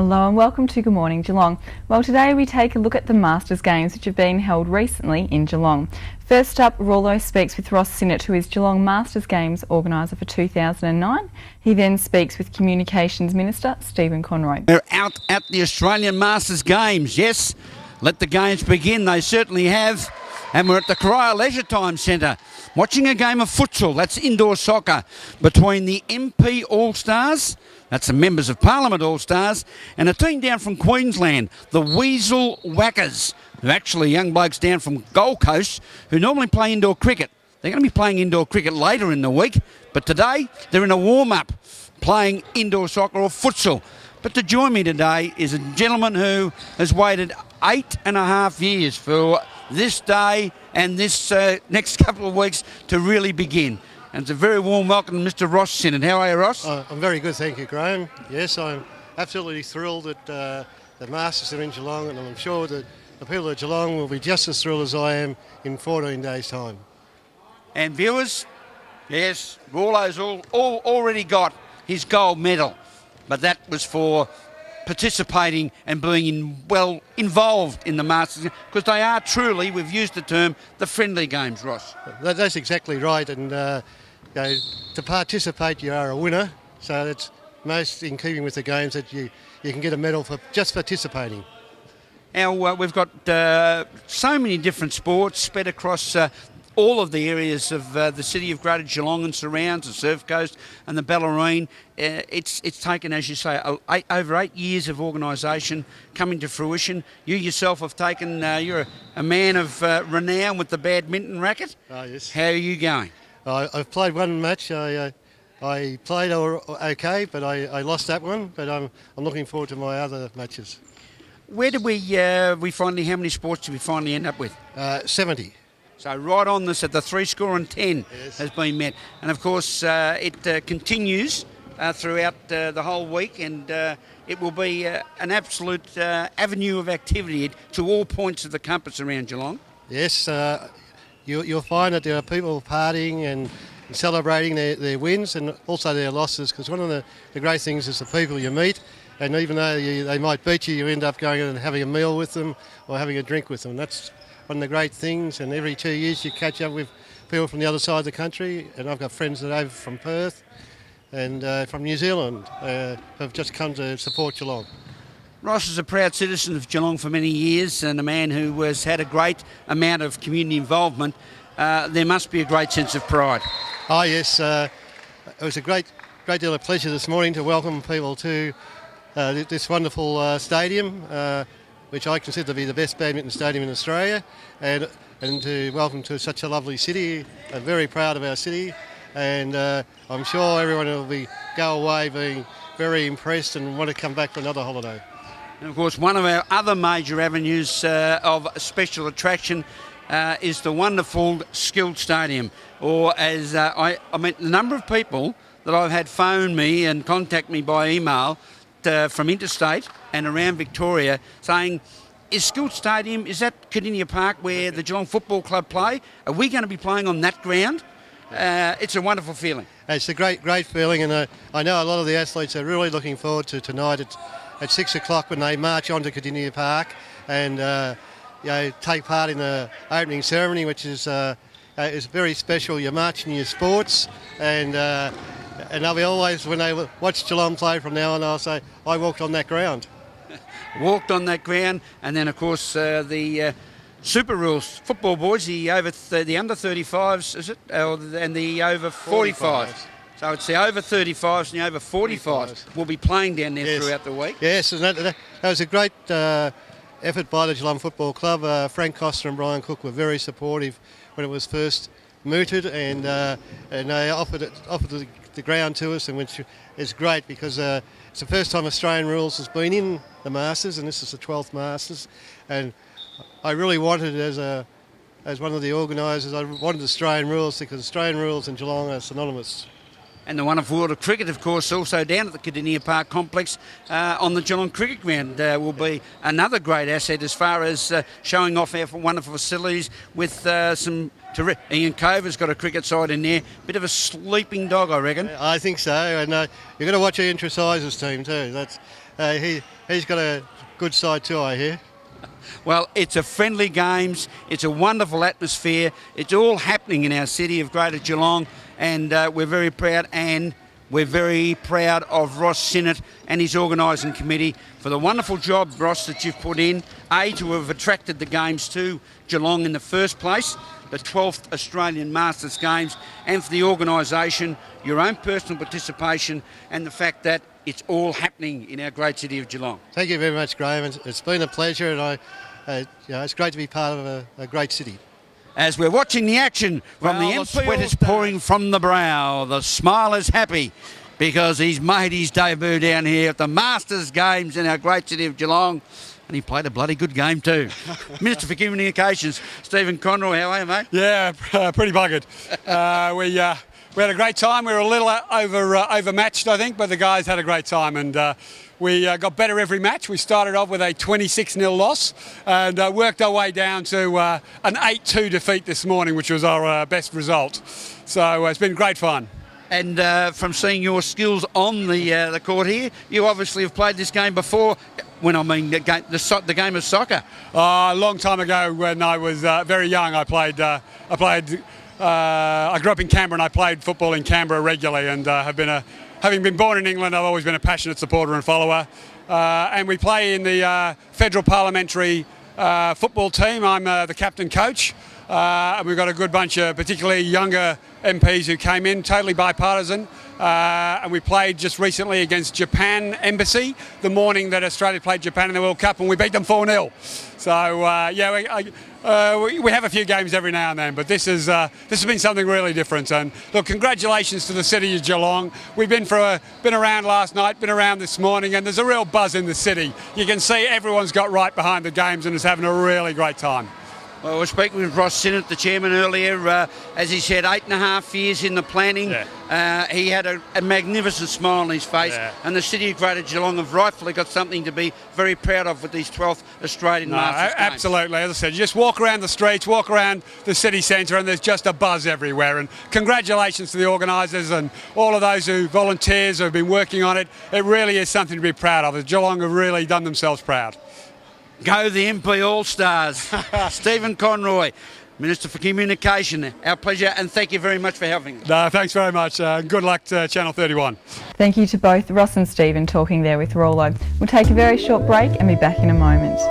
Hello and welcome to Good Morning Geelong. Well, today we take a look at the Masters Games which have been held recently in Geelong. First up, Rollo speaks with Ross Sinnott, who is Geelong Masters Games organiser for 2009. He then speaks with Communications Minister Stephen Conroy. They're out at the Australian Masters Games, yes. Let the games begin, they certainly have. And we're at the Corio Leisure Time Centre watching a game of futsal, that's indoor soccer, between the MP All-Stars, that's the Members of Parliament All-Stars, and a team down from Queensland, the Weasel Whackers, who are actually young blokes down from Gold Coast who normally play indoor cricket. They're going to be playing indoor cricket later in the week, but today they're in a warm-up playing indoor soccer or futsal. But to join me today is a gentleman who has waited 8.5 years for this day and this next couple of weeks to really begin. And it's a very warm welcome to Mr. Ross Sinnott. How are you, Ross? I'm very good, thank you, Graham. Yes, I'm absolutely thrilled that the Masters are in Geelong, and I'm sure that the people of Geelong will be just as thrilled as I am in 14 days' time. And viewers, yes, Rollo's already got his gold medal, but that was for participating and being well involved in the Masters, because they are truly, we've used the term, the friendly games, Ross. That's exactly right, and to participate you are a winner, so it's most in keeping with the games that you can get a medal for just participating. Now, we've got so many different sports spread across all of the areas of the city of Greater Geelong and surrounds, the Surf Coast and the Bellarine. It's taken, as you say, over 8 years of organisation coming to fruition. You yourself have taken, you're a man of renown with the badminton racket. Oh, yes. How are you going? I've played one match. I played okay, but I lost that one. But I'm looking forward to my other matches. Where did we finally, how many sports did we finally end up with? 70. So right on this at the 3-10 yes. has been met. And of course it continues throughout the whole week, and it will be an absolute avenue of activity to all points of the compass around Geelong. Yes, you'll find that there are people partying and celebrating their wins and also their losses, because one of the great things is the people you meet, and even though they might beat you, you end up going and having a meal with them or having a drink with them. That's one of the great things, and every 2 years you catch up with people from the other side of the country, and I've got friends that are over from Perth and from New Zealand have just come to support Geelong. Ross is a proud citizen of Geelong for many years and a man who has had a great amount of community involvement. There must be a great sense of pride. Oh yes, it was a great deal of pleasure this morning to welcome people to this wonderful stadium, which I consider to be the best badminton stadium in Australia, and to welcome to such a lovely city. I'm very proud of our city, and I'm sure everyone will go away being very impressed and want to come back for another holiday. And of course, one of our other major avenues of special attraction is the wonderful Skilled Stadium, or as I mean, the number of people that I've had phone me and contact me by email from interstate and around Victoria saying, is Skilled Stadium, is that Kardinia Park where the Geelong Football Club play? Are we going to be playing on that ground? It's a wonderful feeling. It's a great feeling, and I know a lot of the athletes are really looking forward to tonight at 6 o'clock when they march onto Kardinia Park and take part in the opening ceremony, which is very special. You're marching your sports, and they'll be always, when they watch Geelong play from now on, I'll say, I walked on that ground. Walked on that ground, and then of course the Super Rules football boys, the under 35s, is it, and the over 45s. So it's the over 35s and the over 45s will be playing down there throughout the week. Yes, and that was a great effort by the Geelong Football Club. Frank Costa and Brian Cook were very supportive when it was first mooted, and they offered the ground to us, and which is great because it's the first time Australian rules has been in the Masters, and this is the 12th Masters, and I really wanted, as one of the organisers, I wanted Australian rules because Australian rules and Geelong are synonymous. And the wonderful world of cricket, of course, also down at the Kardinia Park complex on the Geelong Cricket Ground will be another great asset as far as showing off our wonderful facilities with some terrific. Ian Cover's got a cricket side in there. Bit of a sleeping dog, I reckon. I think so, and you've got to watch Ian Tresize's team too. He's got a good side too, I hear. Well, it's a friendly games. It's a wonderful atmosphere. It's all happening in our city of Greater Geelong, and we're very proud. And we're very proud of Ross Sinnott and his organising committee for the wonderful job, Ross, that you've put in. To have attracted the games to Geelong in the first place, the 12th Australian Masters Games, and for the organisation, your own personal participation, and the fact that it's all happening in our great city of Geelong. Thank you very much, Graham. It's been a pleasure, and it's great to be part of a great city. As we're watching the action from the sweat is pouring from the brow, the smile is happy because he's made his debut down here at the Masters Games in our great city of Geelong, and he played a bloody good game too. Minister for Communications, Stephen Conroy, how are you, mate? Yeah, pretty buggered. We had a great time. We were a little overmatched, I think, but the guys had a great time, and we got better every match. We started off with a 26-0 loss and worked our way down to an 8-2 defeat this morning, which was our best result. So it's been great fun. And from seeing your skills on the court here, you obviously have played this game before. When I mean the game of soccer. A long time ago, when I was very young, I grew up in Canberra and I played football in Canberra regularly, and having been born in England, I've always been a passionate supporter and follower. And we play in the Federal Parliamentary football team. I'm the captain coach. And we've got a good bunch of particularly younger MPs who came in, totally bipartisan. And we played just recently against Japan Embassy the morning that Australia played Japan in the World Cup, and we beat them 4-0. So, we have a few games every now and then, but this has been something really different. And look, congratulations to the city of Geelong. We've been around last night, been around this morning, and there's a real buzz in the city. You can see everyone's got right behind the games and is having a really great time. Well, we're speaking with Ross Sinnott, the chairman, earlier. As he said, 8.5 years in the planning. Yeah. He had a magnificent smile on his face. Yeah. And the city of Greater Geelong have rightfully got something to be very proud of with these 12th Australian Masters Games. Absolutely. As I said, you just walk around the streets, walk around the city centre, and there's just a buzz everywhere. And congratulations to the organisers and all of those volunteers who have been working on it. It really is something to be proud of. Geelong have really done themselves proud. Go the MP All-Stars. Stephen Conroy, Minister for Communication, our pleasure, and thank you very much for helping us. No, thanks very much. Good luck to Channel 31. Thank you to both Ross and Stephen talking there with Rollo. We'll take a very short break and be back in a moment.